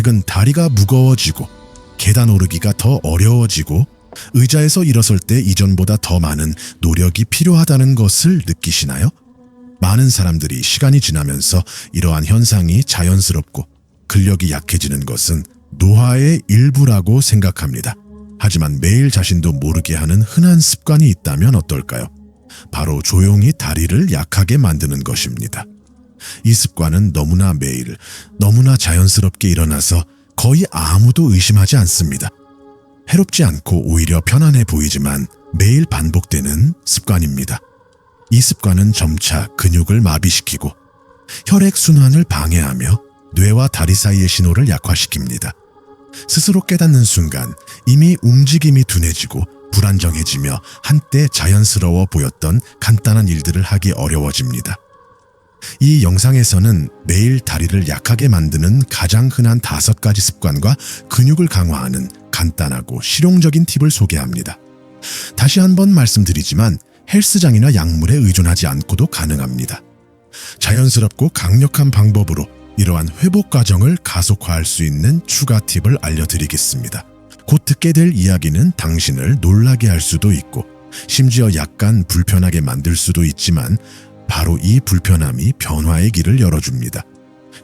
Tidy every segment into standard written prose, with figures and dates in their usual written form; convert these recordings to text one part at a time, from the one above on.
최근 다리가 무거워지고 계단 오르기가 더 어려워지고 의자에서 일어설 때 이전보다 더 많은 노력이 필요하다는 것을 느끼시나요? 많은 사람들이 시간이 지나면서 이러한 현상이 자연스럽고 근력이 약해지는 것은 노화의 일부라고 생각합니다. 하지만 매일 자신도 모르게 하는 흔한 습관이 있다면 어떨까요? 바로 조용히 다리를 약하게 만드는 것입니다. 이 습관은 너무나 매일, 너무나 자연스럽게 일어나서 거의 아무도 의심하지 않습니다. 해롭지 않고 오히려 편안해 보이지만 매일 반복되는 습관입니다. 이 습관은 점차 근육을 마비시키고 혈액순환을 방해하며 뇌와 다리 사이의 신호를 약화시킵니다. 스스로 깨닫는 순간 이미 움직임이 둔해지고 불안정해지며 한때 자연스러워 보였던 간단한 일들을 하기 어려워집니다. 이 영상에서는 매일 다리를 약하게 만드는 가장 흔한 5가지 습관과 근육을 강화하는 간단하고 실용적인 팁을 소개합니다. 다시 한번 말씀드리지만 헬스장이나 약물에 의존하지 않고도 가능합니다. 자연스럽고 강력한 방법으로 이러한 회복 과정을 가속화할 수 있는 추가 팁을 알려드리겠습니다. 곧 듣게 될 이야기는 당신을 놀라게 할 수도 있고 심지어 약간 불편하게 만들 수도 있지만 바로 이 불편함이 변화의 길을 열어줍니다.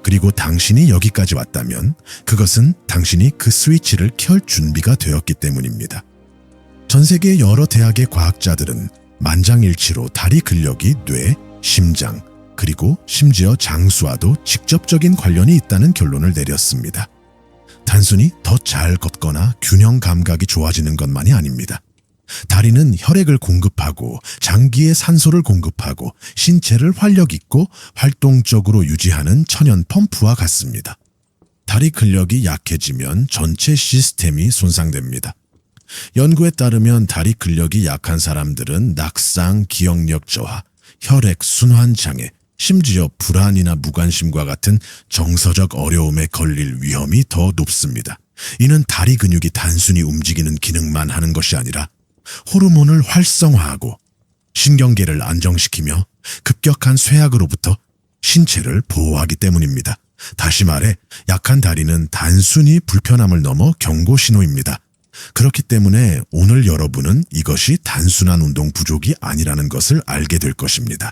그리고 당신이 여기까지 왔다면 그것은 당신이 그 스위치를 켤 준비가 되었기 때문입니다. 전 세계 여러 대학의 과학자들은 만장일치로 다리 근력이 뇌, 심장, 그리고 심지어 장수와도 직접적인 관련이 있다는 결론을 내렸습니다. 단순히 더 잘 걷거나 균형 감각이 좋아지는 것만이 아닙니다. 다리는 혈액을 공급하고 장기에 산소를 공급하고 신체를 활력 있고 활동적으로 유지하는 천연 펌프와 같습니다. 다리 근력이 약해지면 전체 시스템이 손상됩니다. 연구에 따르면 다리 근력이 약한 사람들은 낙상, 기억력 저하, 혈액 순환 장애, 심지어 불안이나 무관심과 같은 정서적 어려움에 걸릴 위험이 더 높습니다. 이는 다리 근육이 단순히 움직이는 기능만 하는 것이 아니라 호르몬을 활성화하고 신경계를 안정시키며 급격한 쇠약으로부터 신체를 보호하기 때문입니다. 다시 말해 약한 다리는 단순히 불편함을 넘어 경고 신호입니다. 그렇기 때문에 오늘 여러분은 이것이 단순한 운동 부족이 아니라는 것을 알게 될 것입니다.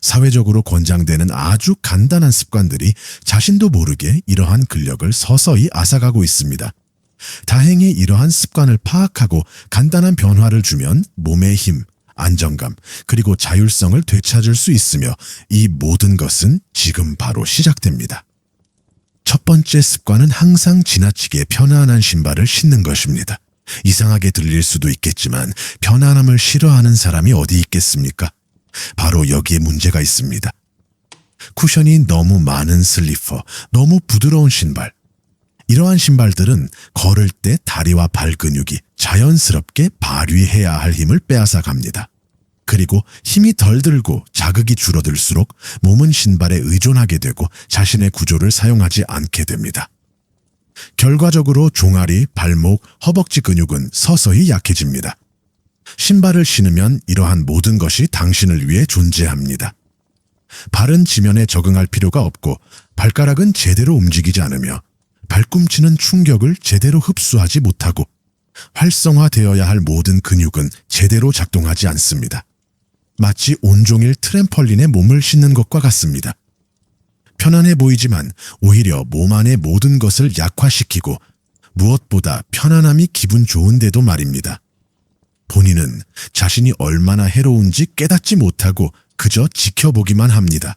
사회적으로 권장되는 아주 간단한 습관들이 자신도 모르게 이러한 근력을 서서히 앗아가고 있습니다. 다행히 이러한 습관을 파악하고 간단한 변화를 주면 몸의 힘, 안정감, 그리고 자율성을 되찾을 수 있으며 이 모든 것은 지금 바로 시작됩니다. 첫 번째 습관은 항상 지나치게 편안한 신발을 신는 것입니다. 이상하게 들릴 수도 있겠지만 편안함을 싫어하는 사람이 어디 있겠습니까? 바로 여기에 문제가 있습니다. 쿠션이 너무 많은 슬리퍼, 너무 부드러운 신발. 이러한 신발들은 걸을 때 다리와 발 근육이 자연스럽게 발휘해야 할 힘을 빼앗아 갑니다. 그리고 힘이 덜 들고 자극이 줄어들수록 몸은 신발에 의존하게 되고 자신의 구조를 사용하지 않게 됩니다. 결과적으로 종아리, 발목, 허벅지 근육은 서서히 약해집니다. 신발을 신으면 이러한 모든 것이 당신을 위해 존재합니다. 발은 지면에 적응할 필요가 없고 발가락은 제대로 움직이지 않으며 발꿈치는 충격을 제대로 흡수하지 못하고 활성화되어야 할 모든 근육은 제대로 작동하지 않습니다. 마치 온종일 트램펄린에 몸을 싣는 것과 같습니다. 편안해 보이지만 오히려 몸 안의 모든 것을 약화시키고 무엇보다 편안함이 기분 좋은데도 말입니다. 본인은 자신이 얼마나 해로운지 깨닫지 못하고 그저 지켜보기만 합니다.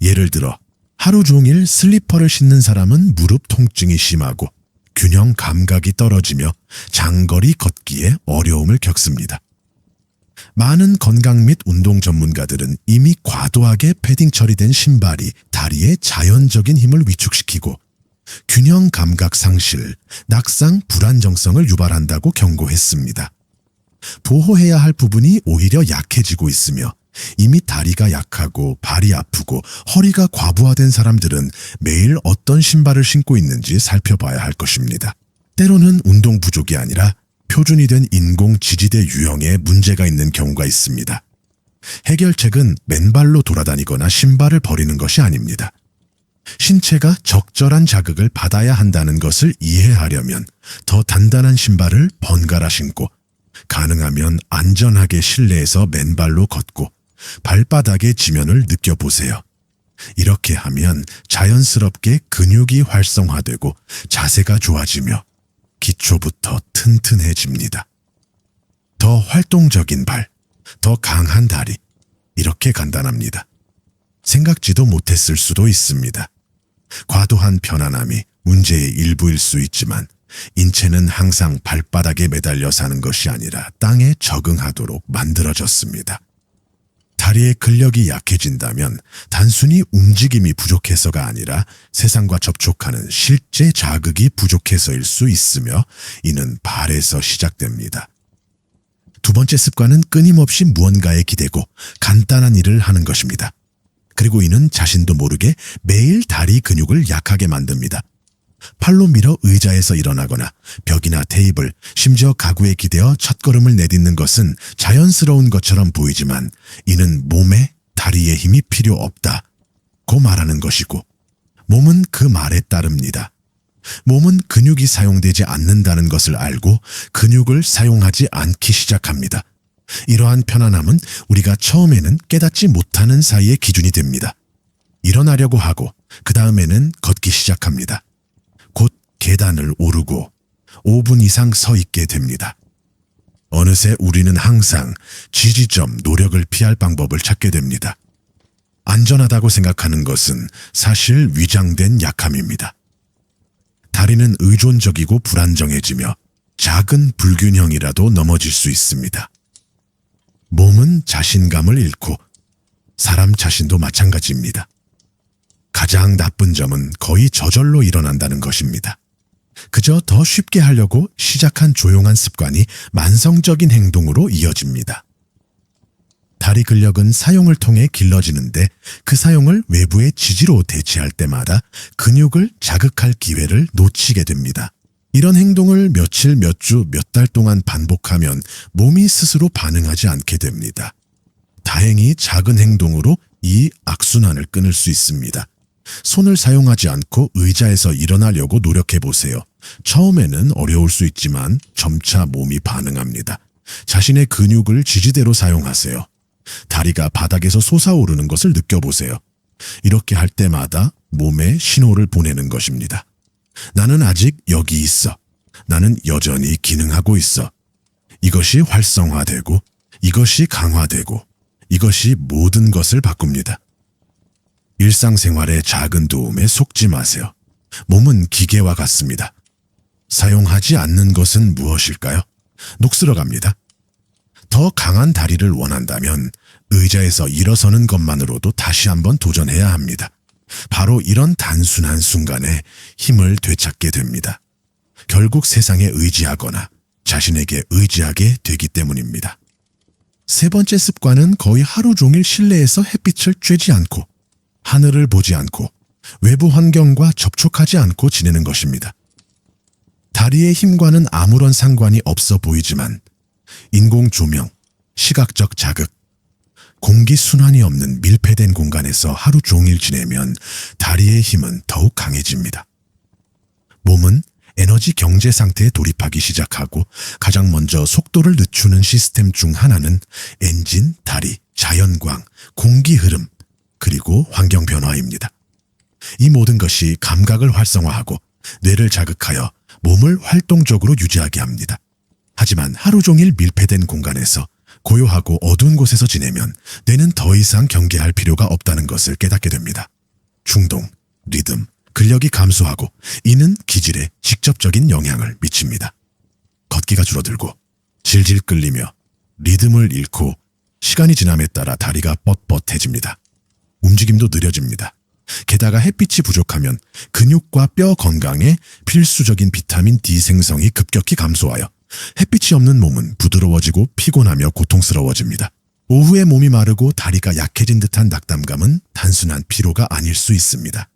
예를 들어 하루 종일 슬리퍼를 신는 사람은 무릎 통증이 심하고 균형 감각이 떨어지며 장거리 걷기에 어려움을 겪습니다. 많은 건강 및 운동 전문가들은 이미 과도하게 패딩 처리된 신발이 다리의 자연적인 힘을 위축시키고 균형 감각 상실, 낙상, 불안정성을 유발한다고 경고했습니다. 보호해야 할 부분이 오히려 약해지고 있으며 이미 다리가 약하고 발이 아프고 허리가 과부하된 사람들은 매일 어떤 신발을 신고 있는지 살펴봐야 할 것입니다. 때로는 운동 부족이 아니라 표준이 된 인공 지지대 유형에 문제가 있는 경우가 있습니다. 해결책은 맨발로 돌아다니거나 신발을 버리는 것이 아닙니다. 신체가 적절한 자극을 받아야 한다는 것을 이해하려면 더 단단한 신발을 번갈아 신고 가능하면 안전하게 실내에서 맨발로 걷고 발바닥의 지면을 느껴보세요. 이렇게 하면 자연스럽게 근육이 활성화되고 자세가 좋아지며 기초부터 튼튼해집니다. 더 활동적인 발, 더 강한 다리, 이렇게 간단합니다. 생각지도 못했을 수도 있습니다. 과도한 편안함이 문제의 일부일 수 있지만 인체는 항상 발바닥에 매달려 사는 것이 아니라 땅에 적응하도록 만들어졌습니다. 다리의 근력이 약해진다면 단순히 움직임이 부족해서가 아니라 세상과 접촉하는 실제 자극이 부족해서일 수 있으며 이는 발에서 시작됩니다. 두 번째 습관은 끊임없이 무언가에 기대고 간단한 일을 하는 것입니다. 그리고 이는 자신도 모르게 매일 다리 근육을 약하게 만듭니다. 팔로 밀어 의자에서 일어나거나 벽이나 테이블, 심지어 가구에 기대어 첫걸음을 내딛는 것은 자연스러운 것처럼 보이지만 이는 몸에 다리의 힘이 필요 없다고 말하는 것이고 몸은 그 말에 따릅니다. 몸은 근육이 사용되지 않는다는 것을 알고 근육을 사용하지 않기 시작합니다. 이러한 편안함은 우리가 처음에는 깨닫지 못하는 사이의 기준이 됩니다. 일어나려고 하고 그 다음에는 걷기 시작합니다. 곧 계단을 오르고 5분 이상 서 있게 됩니다. 어느새 우리는 항상 지지점, 노력을 피할 방법을 찾게 됩니다. 안전하다고 생각하는 것은 사실 위장된 약함입니다. 다리는 의존적이고 불안정해지며 작은 불균형이라도 넘어질 수 있습니다. 몸은 자신감을 잃고 사람 자신도 마찬가지입니다. 가장 나쁜 점은 거의 저절로 일어난다는 것입니다. 그저 더 쉽게 하려고 시작한 조용한 습관이 만성적인 행동으로 이어집니다. 다리 근력은 사용을 통해 길러지는데 그 사용을 외부의 지지로 대체할 때마다 근육을 자극할 기회를 놓치게 됩니다. 이런 행동을 며칠, 몇 주, 몇 달 동안 반복하면 몸이 스스로 반응하지 않게 됩니다. 다행히 작은 행동으로 이 악순환을 끊을 수 있습니다. 손을 사용하지 않고 의자에서 일어나려고 노력해보세요. 처음에는 어려울 수 있지만 점차 몸이 반응합니다. 자신의 근육을 지지대로 사용하세요. 다리가 바닥에서 솟아오르는 것을 느껴보세요. 이렇게 할 때마다 몸에 신호를 보내는 것입니다. 나는 아직 여기 있어. 나는 여전히 기능하고 있어. 이것이 활성화되고 이것이 강화되고 이것이 모든 것을 바꿉니다. 일상생활의 작은 도움에 속지 마세요. 몸은 기계와 같습니다. 사용하지 않는 것은 무엇일까요? 녹슬어갑니다. 더 강한 다리를 원한다면 의자에서 일어서는 것만으로도 다시 한번 도전해야 합니다. 바로 이런 단순한 순간에 힘을 되찾게 됩니다. 결국 세상에 의지하거나 자신에게 의지하게 되기 때문입니다. 세 번째 습관은 거의 하루 종일 실내에서 햇빛을 쬐지 않고 하늘을 보지 않고 외부 환경과 접촉하지 않고 지내는 것입니다. 다리의 힘과는 아무런 상관이 없어 보이지만 인공 조명, 시각적 자극, 공기 순환이 없는 밀폐된 공간에서 하루 종일 지내면 다리의 힘은 더욱 강해집니다. 몸은 에너지 경제 상태에 돌입하기 시작하고 가장 먼저 속도를 늦추는 시스템 중 하나는 엔진, 다리, 자연광, 공기 흐름, 그리고 환경 변화입니다. 이 모든 것이 감각을 활성화하고 뇌를 자극하여 몸을 활동적으로 유지하게 합니다. 하지만 하루 종일 밀폐된 공간에서 고요하고 어두운 곳에서 지내면 뇌는 더 이상 경계할 필요가 없다는 것을 깨닫게 됩니다. 충동, 리듬, 근력이 감소하고 이는 기질에 직접적인 영향을 미칩니다. 걷기가 줄어들고 질질 끌리며 리듬을 잃고 시간이 지남에 따라 다리가 뻣뻣해집니다. 움직임도 느려집니다. 게다가 햇빛이 부족하면 근육과 뼈 건강에 필수적인 비타민 D 생성이 급격히 감소하여 햇빛이 없는 몸은 부드러워지고 피곤하며 고통스러워집니다. 오후에 몸이 마르고 다리가 약해진 듯한 낙담감은 단순한 피로가 아닐 수 있습니다.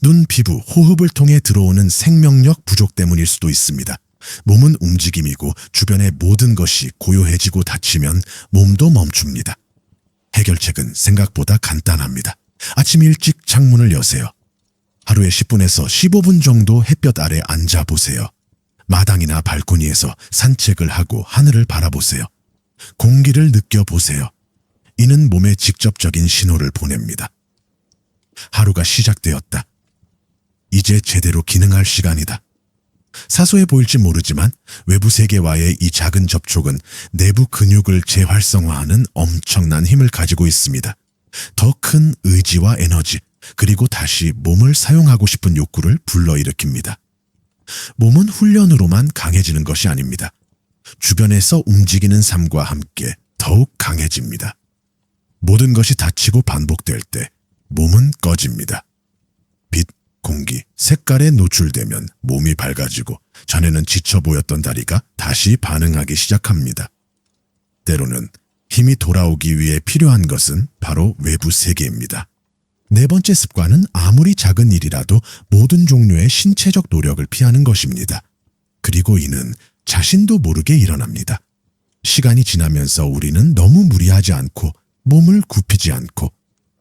눈, 피부, 호흡을 통해 들어오는 생명력 부족 때문일 수도 있습니다. 몸은 움직임이고 주변의 모든 것이 고요해지고 닫히면 몸도 멈춥니다. 해결책은 생각보다 간단합니다. 아침 일찍 창문을 여세요. 하루에 10분에서 15분 정도 햇볕 아래 앉아 보세요. 마당이나 발코니에서 산책을 하고 하늘을 바라보세요. 공기를 느껴보세요. 이는 몸에 직접적인 신호를 보냅니다. 하루가 시작되었다. 이제 제대로 기능할 시간이다. 사소해 보일지 모르지만 외부 세계와의 이 작은 접촉은 내부 근육을 재활성화하는 엄청난 힘을 가지고 있습니다. 더 큰 의지와 에너지, 그리고 다시 몸을 사용하고 싶은 욕구를 불러일으킵니다. 몸은 훈련으로만 강해지는 것이 아닙니다. 주변에서 움직이는 삶과 함께 더욱 강해집니다. 모든 것이 닫히고 반복될 때 몸은 꺼집니다. 빛, 공기, 색깔에 노출되면 몸이 밝아지고 전에는 지쳐 보였던 다리가 다시 반응하기 시작합니다. 때로는 힘이 돌아오기 위해 필요한 것은 바로 외부 세계입니다. 네 번째 습관은 아무리 작은 일이라도 모든 종류의 신체적 노력을 피하는 것입니다. 그리고 이는 자신도 모르게 일어납니다. 시간이 지나면서 우리는 너무 무리하지 않고 몸을 굽히지 않고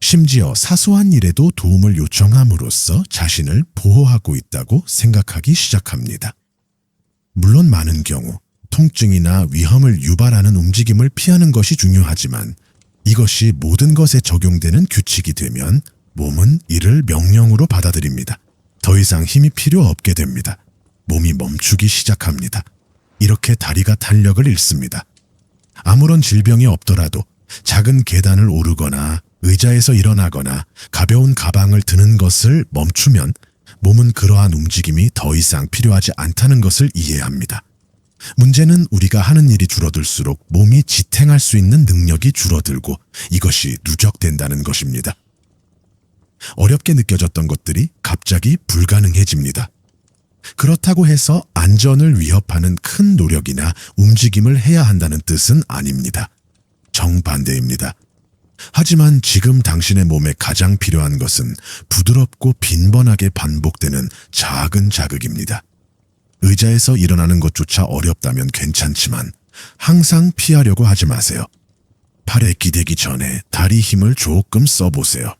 심지어 사소한 일에도 도움을 요청함으로써 자신을 보호하고 있다고 생각하기 시작합니다. 물론 많은 경우 통증이나 위험을 유발하는 움직임을 피하는 것이 중요하지만 이것이 모든 것에 적용되는 규칙이 되면 몸은 이를 명령으로 받아들입니다. 더 이상 힘이 필요 없게 됩니다. 몸이 멈추기 시작합니다. 이렇게 다리가 탄력을 잃습니다. 아무런 질병이 없더라도 작은 계단을 오르거나 의자에서 일어나거나 가벼운 가방을 드는 것을 멈추면 몸은 그러한 움직임이 더 이상 필요하지 않다는 것을 이해합니다. 문제는 우리가 하는 일이 줄어들수록 몸이 지탱할 수 있는 능력이 줄어들고 이것이 누적된다는 것입니다. 어렵게 느껴졌던 것들이 갑자기 불가능해집니다. 그렇다고 해서 안전을 위협하는 큰 노력이나 움직임을 해야 한다는 뜻은 아닙니다. 정반대입니다. 하지만 지금 당신의 몸에 가장 필요한 것은 부드럽고 빈번하게 반복되는 작은 자극입니다. 의자에서 일어나는 것조차 어렵다면 괜찮지만 항상 피하려고 하지 마세요. 팔에 기대기 전에 다리 힘을 조금 써보세요.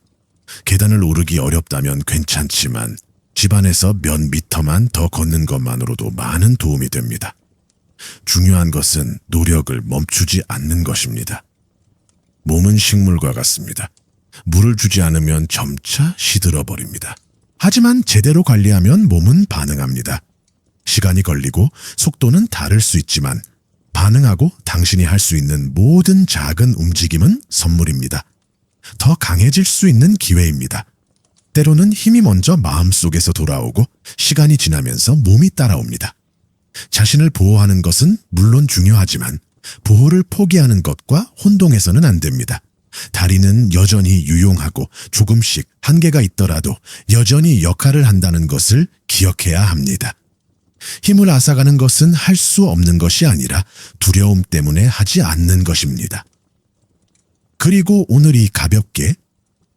계단을 오르기 어렵다면 괜찮지만 집안에서 몇 미터만 더 걷는 것만으로도 많은 도움이 됩니다. 중요한 것은 노력을 멈추지 않는 것입니다. 몸은 식물과 같습니다. 물을 주지 않으면 점차 시들어버립니다. 하지만 제대로 관리하면 몸은 반응합니다. 시간이 걸리고 속도는 다를 수 있지만 반응하고 당신이 할 수 있는 모든 작은 움직임은 선물입니다. 더 강해질 수 있는 기회입니다. 때로는 힘이 먼저 마음속에서 돌아오고 시간이 지나면서 몸이 따라옵니다. 자신을 보호하는 것은 물론 중요하지만 보호를 포기하는 것과 혼동해서는 안 됩니다. 다리는 여전히 유용하고 조금씩 한계가 있더라도 여전히 역할을 한다는 것을 기억해야 합니다. 힘을 앗아가는 것은 할 수 없는 것이 아니라 두려움 때문에 하지 않는 것입니다. 그리고 오늘이 가볍게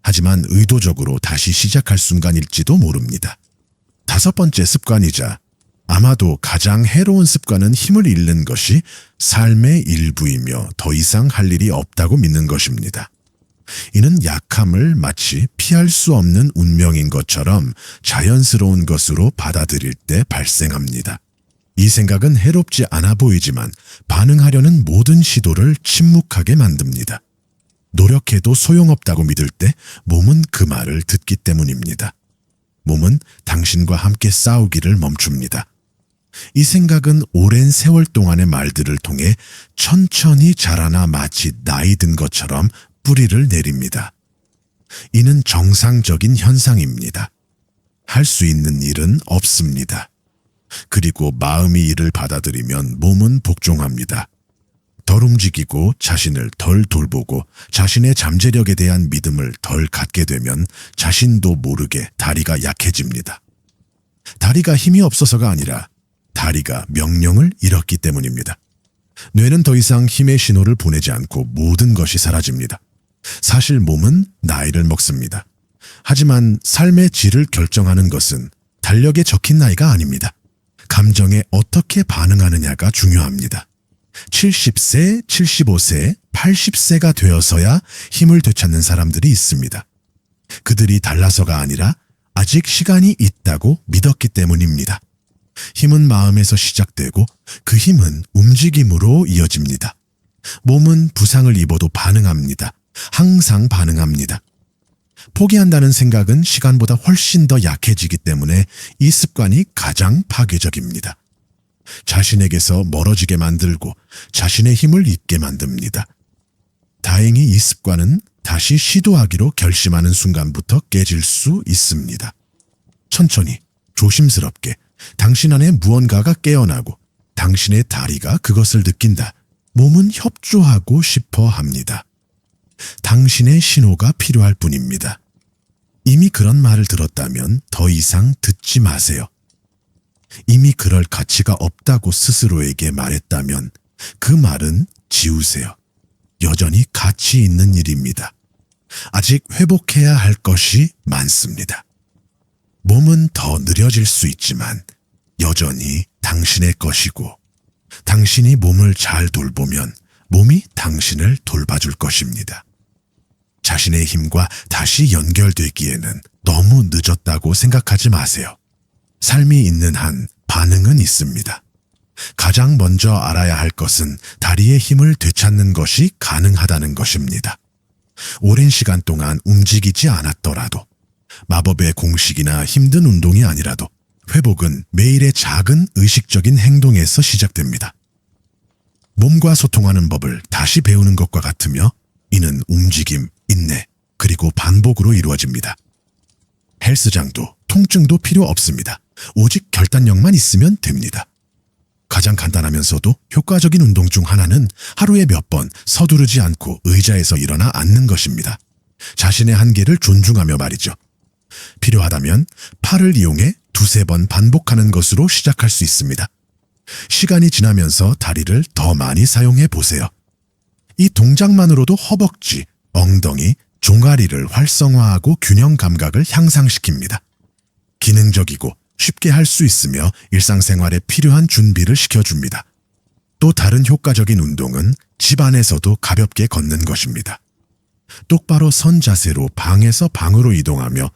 하지만 의도적으로 다시 시작할 순간일지도 모릅니다. 다섯 번째 습관이자 아마도 가장 해로운 습관은 힘을 잃는 것이 삶의 일부이며 더 이상 할 일이 없다고 믿는 것입니다. 이는 약함을 마치 피할 수 없는 운명인 것처럼 자연스러운 것으로 받아들일 때 발생합니다. 이 생각은 해롭지 않아 보이지만 반응하려는 모든 시도를 침묵하게 만듭니다. 노력해도 소용없다고 믿을 때 몸은 그 말을 듣기 때문입니다. 몸은 당신과 함께 싸우기를 멈춥니다. 이 생각은 오랜 세월 동안의 말들을 통해 천천히 자라나 마치 나이 든 것처럼 뿌리를 내립니다. 이는 정상적인 현상입니다. 할 수 있는 일은 없습니다. 그리고 마음이 이를 받아들이면 몸은 복종합니다. 덜 움직이고 자신을 덜 돌보고 자신의 잠재력에 대한 믿음을 덜 갖게 되면 자신도 모르게 다리가 약해집니다. 다리가 힘이 없어서가 아니라 다리가 명령을 잃었기 때문입니다. 뇌는 더 이상 힘의 신호를 보내지 않고 모든 것이 사라집니다. 사실 몸은 나이를 먹습니다. 하지만 삶의 질을 결정하는 것은 달력에 적힌 나이가 아닙니다. 감정에 어떻게 반응하느냐가 중요합니다. 70세, 75세, 80세가 되어서야 힘을 되찾는 사람들이 있습니다. 그들이 달라서가 아니라 아직 시간이 있다고 믿었기 때문입니다. 힘은 마음에서 시작되고 그 힘은 움직임으로 이어집니다. 몸은 부상을 입어도 반응합니다. 항상 반응합니다. 포기한다는 생각은 시간보다 훨씬 더 약해지기 때문에 이 습관이 가장 파괴적입니다. 자신에게서 멀어지게 만들고 자신의 힘을 잃게 만듭니다. 다행히 이 습관은 다시 시도하기로 결심하는 순간부터 깨질 수 있습니다. 천천히, 조심스럽게 당신 안에 무언가가 깨어나고 당신의 다리가 그것을 느낀다. 몸은 협조하고 싶어 합니다. 당신의 신호가 필요할 뿐입니다. 이미 그런 말을 들었다면 더 이상 듣지 마세요. 이미 그럴 가치가 없다고 스스로에게 말했다면 그 말은 지우세요. 여전히 가치 있는 일입니다. 아직 회복해야 할 것이 많습니다. 몸은 더 느려질 수 있지만 여전히 당신의 것이고 당신이 몸을 잘 돌보면 몸이 당신을 돌봐줄 것입니다. 자신의 힘과 다시 연결되기에는 너무 늦었다고 생각하지 마세요. 삶이 있는 한 반응은 있습니다. 가장 먼저 알아야 할 것은 다리의 힘을 되찾는 것이 가능하다는 것입니다. 오랜 시간 동안 움직이지 않았더라도, 마법의 공식이나 힘든 운동이 아니라도 회복은 매일의 작은 의식적인 행동에서 시작됩니다. 몸과 소통하는 법을 다시 배우는 것과 같으며 이는 움직임, 인내, 그리고 반복으로 이루어집니다. 헬스장도 통증도 필요 없습니다. 오직 결단력만 있으면 됩니다. 가장 간단하면서도 효과적인 운동 중 하나는 하루에 몇 번 서두르지 않고 의자에서 일어나 앉는 것입니다. 자신의 한계를 존중하며 말이죠. 필요하다면 팔을 이용해 두세 번 반복하는 것으로 시작할 수 있습니다. 시간이 지나면서 다리를 더 많이 사용해 보세요. 이 동작만으로도 허벅지, 엉덩이, 종아리를 활성화하고 균형 감각을 향상시킵니다. 기능적이고 쉽게 할 수 있으며 일상생활에 필요한 준비를 시켜줍니다. 또 다른 효과적인 운동은 집 안에서도 가볍게 걷는 것입니다. 똑바로 선 자세로 방에서 방으로 이동하며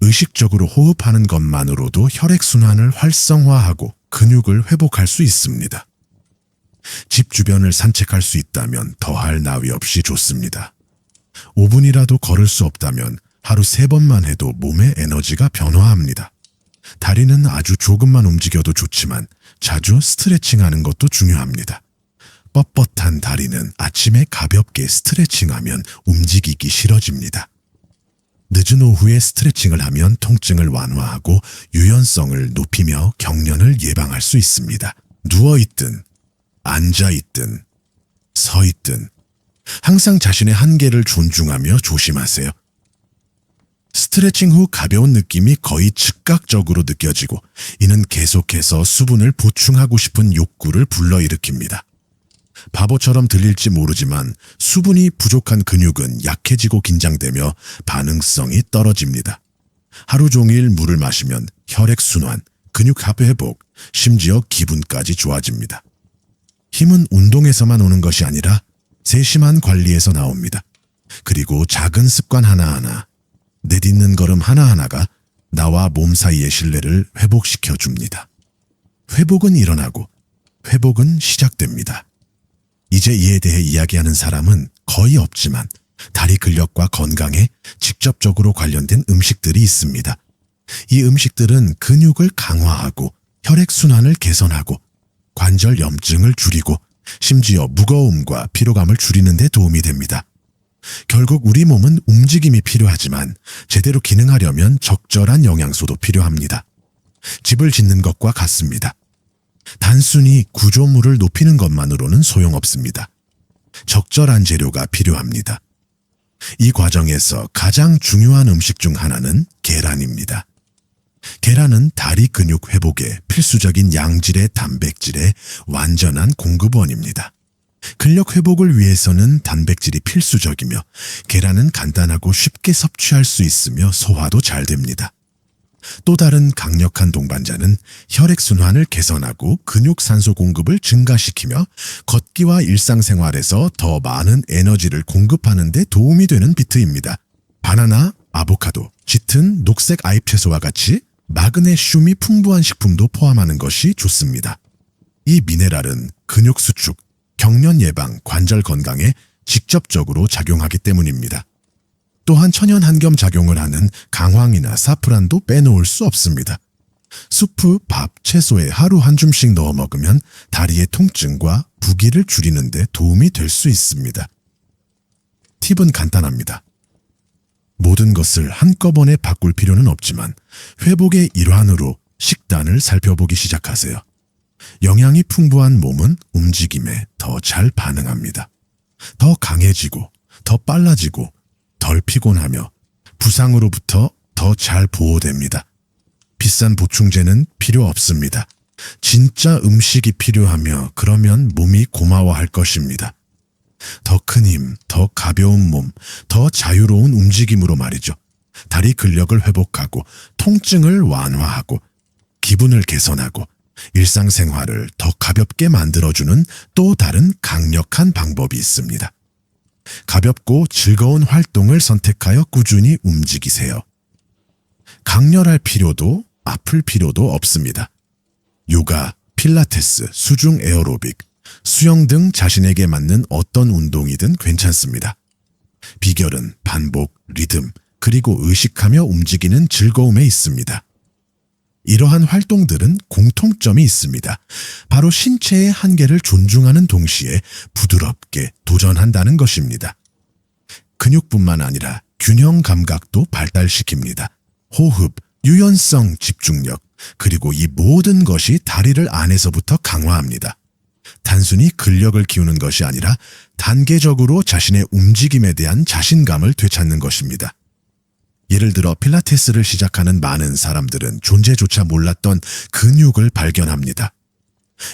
의식적으로 호흡하는 것만으로도 혈액순환을 활성화하고 근육을 회복할 수 있습니다. 집 주변을 산책할 수 있다면 더할 나위 없이 좋습니다. 5분이라도 걸을 수 없다면 하루 3번만 해도 몸의 에너지가 변화합니다. 다리는 아주 조금만 움직여도 좋지만 자주 스트레칭하는 것도 중요합니다. 뻣뻣한 다리는 아침에 가볍게 스트레칭하면 움직이기 싫어집니다. 늦은 오후에 스트레칭을 하면 통증을 완화하고 유연성을 높이며 경련을 예방할 수 있습니다. 누워있든 앉아있든 서있든 항상 자신의 한계를 존중하며 조심하세요. 스트레칭 후 가벼운 느낌이 거의 즉각적으로 느껴지고 이는 계속해서 수분을 보충하고 싶은 욕구를 불러일으킵니다. 바보처럼 들릴지 모르지만 수분이 부족한 근육은 약해지고 긴장되며 반응성이 떨어집니다. 하루 종일 물을 마시면 혈액순환, 근육합 회복, 심지어 기분까지 좋아집니다. 힘은 운동에서만 오는 것이 아니라 세심한 관리에서 나옵니다. 그리고 작은 습관 하나하나, 내딛는 걸음 하나하나가 나와 몸 사이의 신뢰를 회복시켜 줍니다. 회복은 일어나고 회복은 시작됩니다. 이제 이에 대해 이야기하는 사람은 거의 없지만 다리 근력과 건강에 직접적으로 관련된 음식들이 있습니다. 이 음식들은 근육을 강화하고 혈액순환을 개선하고 관절 염증을 줄이고 심지어 무거움과 피로감을 줄이는 데 도움이 됩니다. 결국 우리 몸은 움직임이 필요하지만 제대로 기능하려면 적절한 영양소도 필요합니다. 집을 짓는 것과 같습니다. 단순히 구조물을 높이는 것만으로는 소용없습니다. 적절한 재료가 필요합니다. 이 과정에서 가장 중요한 음식 중 하나는 계란입니다. 계란은 다리 근육 회복에 필수적인 양질의 단백질의 완전한 공급원입니다. 근력 회복을 위해서는 단백질이 필수적이며 계란은 간단하고 쉽게 섭취할 수 있으며 소화도 잘 됩니다. 또 다른 강력한 동반자는 혈액순환을 개선하고 근육 산소 공급을 증가시키며 걷기와 일상생활에서 더 많은 에너지를 공급하는 데 도움이 되는 비트입니다. 바나나, 아보카도, 짙은 녹색 아잎채소와 같이 마그네슘이 풍부한 식품도 포함하는 것이 좋습니다. 이 미네랄은 근육 수축, 경련 예방, 관절 건강에 직접적으로 작용하기 때문입니다. 또한 천연 한겸 작용을 하는 강황이나 사프란도 빼놓을 수 없습니다. 수프, 밥, 채소에 하루 한 줌씩 넣어 먹으면 다리의 통증과 부기를 줄이는 데 도움이 될 수 있습니다. 팁은 간단합니다. 모든 것을 한꺼번에 바꿀 필요는 없지만 회복의 일환으로 식단을 살펴보기 시작하세요. 영양이 풍부한 몸은 움직임에 더 잘 반응합니다. 더 강해지고, 더 빨라지고, 덜 피곤하며 부상으로부터 더 잘 보호됩니다. 비싼 보충제는 필요 없습니다. 진짜 음식이 필요하며 그러면 몸이 고마워할 것입니다. 더 큰 힘, 더 가벼운 몸, 더 자유로운 움직임으로 말이죠. 다리 근력을 회복하고 통증을 완화하고 기분을 개선하고 일상생활을 더 가볍게 만들어주는 또 다른 강력한 방법이 있습니다. 가볍고 즐거운 활동을 선택하여 꾸준히 움직이세요. 강렬할 필요도 아플 필요도 없습니다. 요가, 필라테스, 수중 에어로빅, 수영 등 자신에게 맞는 어떤 운동이든 괜찮습니다. 비결은 반복, 리듬, 그리고 의식하며 움직이는 즐거움에 있습니다. 이러한 활동들은 공통점이 있습니다. 바로 신체의 한계를 존중하는 동시에 부드럽게 도전한다는 것입니다. 근육뿐만 아니라 균형 감각도 발달시킵니다. 호흡, 유연성, 집중력, 그리고 이 모든 것이 다리를 안에서부터 강화합니다. 단순히 근력을 키우는 것이 아니라 단계적으로 자신의 움직임에 대한 자신감을 되찾는 것입니다. 예를 들어 필라테스를 시작하는 많은 사람들은 존재조차 몰랐던 근육을 발견합니다.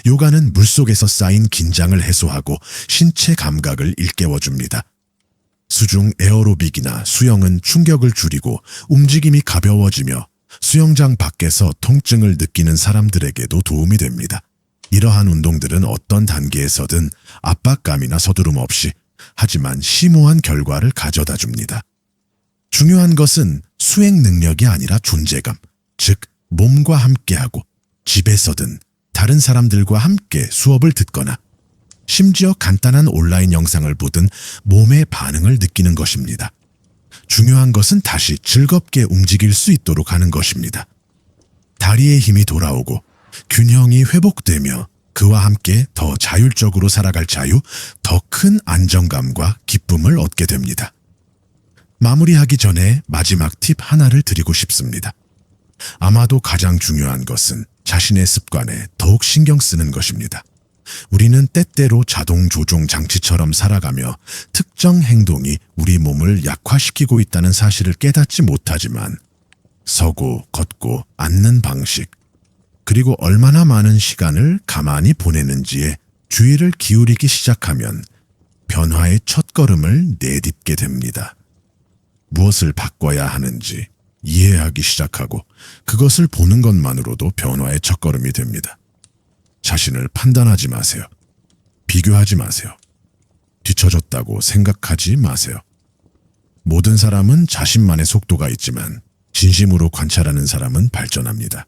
요가는 물속에서 쌓인 긴장을 해소하고 신체 감각을 일깨워줍니다. 수중 에어로빅이나 수영은 충격을 줄이고 움직임이 가벼워지며 수영장 밖에서 통증을 느끼는 사람들에게도 도움이 됩니다. 이러한 운동들은 어떤 단계에서든 압박감이나 서두름 없이 하지만 심오한 결과를 가져다 줍니다. 중요한 것은 수행 능력이 아니라 존재감, 즉 몸과 함께하고 집에서든 다른 사람들과 함께 수업을 듣거나 심지어 간단한 온라인 영상을 보든 몸의 반응을 느끼는 것입니다. 중요한 것은 다시 즐겁게 움직일 수 있도록 하는 것입니다. 다리의 힘이 돌아오고 균형이 회복되며 그와 함께 더 자율적으로 살아갈 자유, 더 큰 안정감과 기쁨을 얻게 됩니다. 마무리하기 전에 마지막 팁 하나를 드리고 싶습니다. 아마도 가장 중요한 것은 자신의 습관에 더욱 신경 쓰는 것입니다. 우리는 때때로 자동 조종 장치처럼 살아가며 특정 행동이 우리 몸을 약화시키고 있다는 사실을 깨닫지 못하지만 서고, 걷고, 앉는 방식, 그리고 얼마나 많은 시간을 가만히 보내는지에 주의를 기울이기 시작하면 변화의 첫걸음을 내딛게 됩니다. 무엇을 바꿔야 하는지 이해하기 시작하고 그것을 보는 것만으로도 변화의 첫걸음이 됩니다. 자신을 판단하지 마세요. 비교하지 마세요. 뒤처졌다고 생각하지 마세요. 모든 사람은 자신만의 속도가 있지만 진심으로 관찰하는 사람은 발전합니다.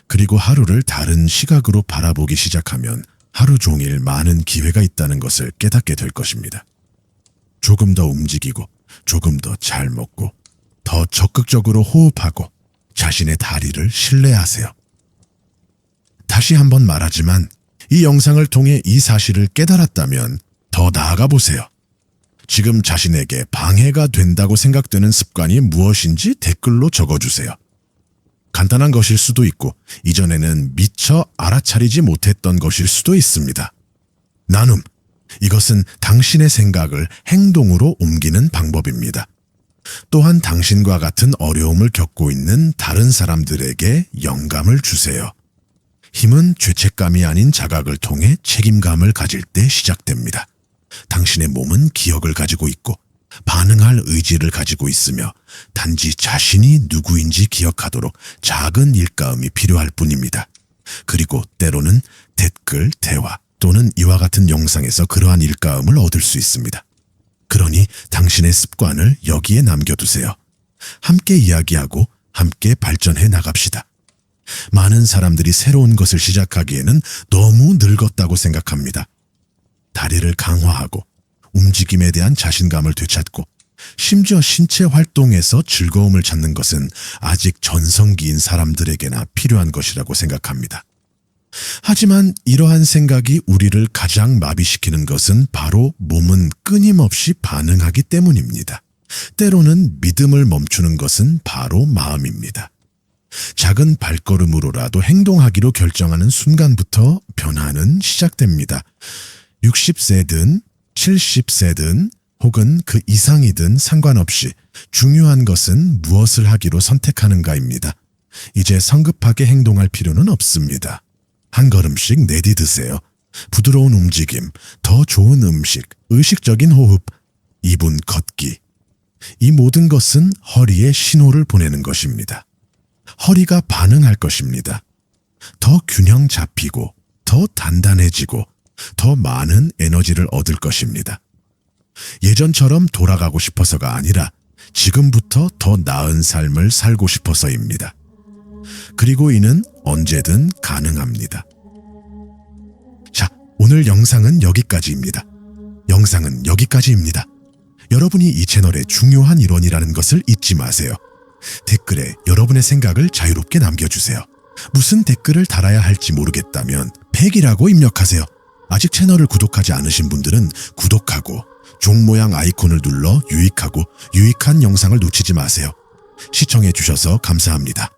그리고 하루를 다른 시각으로 바라보기 시작하면 하루 종일 많은 기회가 있다는 것을 깨닫게 될 것입니다. 조금 더 움직이고 조금 더 잘 먹고 더 적극적으로 호흡하고 자신의 다리를 신뢰하세요. 다시 한번 말하지만 이 영상을 통해 이 사실을 깨달았다면 더 나아가 보세요. 지금 자신에게 방해가 된다고 생각되는 습관이 무엇인지 댓글로 적어주세요. 간단한 것일 수도 있고 이전에는 미처 알아차리지 못했던 것일 수도 있습니다. 나눔, 이것은 당신의 생각을 행동으로 옮기는 방법입니다. 또한 당신과 같은 어려움을 겪고 있는 다른 사람들에게 영감을 주세요. 힘은 죄책감이 아닌 자각을 통해 책임감을 가질 때 시작됩니다. 당신의 몸은 기억을 가지고 있고 반응할 의지를 가지고 있으며 단지 자신이 누구인지 기억하도록 작은 일감이 필요할 뿐입니다. 그리고 때로는 댓글, 대화 또는 이와 같은 영상에서 그러한 일감을 얻을 수 있습니다. 그러니 당신의 습관을 여기에 남겨두세요. 함께 이야기하고 함께 발전해 나갑시다. 많은 사람들이 새로운 것을 시작하기에는 너무 늙었다고 생각합니다. 다리를 강화하고 움직임에 대한 자신감을 되찾고 심지어 신체 활동에서 즐거움을 찾는 것은 아직 전성기인 사람들에게나 필요한 것이라고 생각합니다. 하지만 이러한 생각이 우리를 가장 마비시키는 것은 바로 몸은 끊임없이 반응하기 때문입니다. 때로는 믿음을 멈추는 것은 바로 마음입니다. 작은 발걸음으로라도 행동하기로 결정하는 순간부터 변화는 시작됩니다. 60세든 70세든 혹은 그 이상이든 상관없이 중요한 것은 무엇을 하기로 선택하는가입니다. 이제 성급하게 행동할 필요는 없습니다. 한 걸음씩 내디드세요. 부드러운 움직임, 더 좋은 음식, 의식적인 호흡, 2분 걷기. 이 모든 것은 허리에 신호를 보내는 것입니다. 허리가 반응할 것입니다. 더 균형 잡히고, 더 단단해지고, 더 많은 에너지를 얻을 것입니다. 예전처럼 돌아가고 싶어서가 아니라 지금부터 더 나은 삶을 살고 싶어서입니다. 그리고 이는 언제든 가능합니다. 자, 오늘 영상은 여기까지입니다. 영상은 여기까지입니다. 여러분이 이 채널의 중요한 일원이라는 것을 잊지 마세요. 댓글에 여러분의 생각을 자유롭게 남겨주세요. 무슨 댓글을 달아야 할지 모르겠다면 100이라고 입력하세요. 아직 채널을 구독하지 않으신 분들은 구독하고 종 모양 아이콘을 눌러 유익한 영상을 놓치지 마세요. 시청해 주셔서 감사합니다.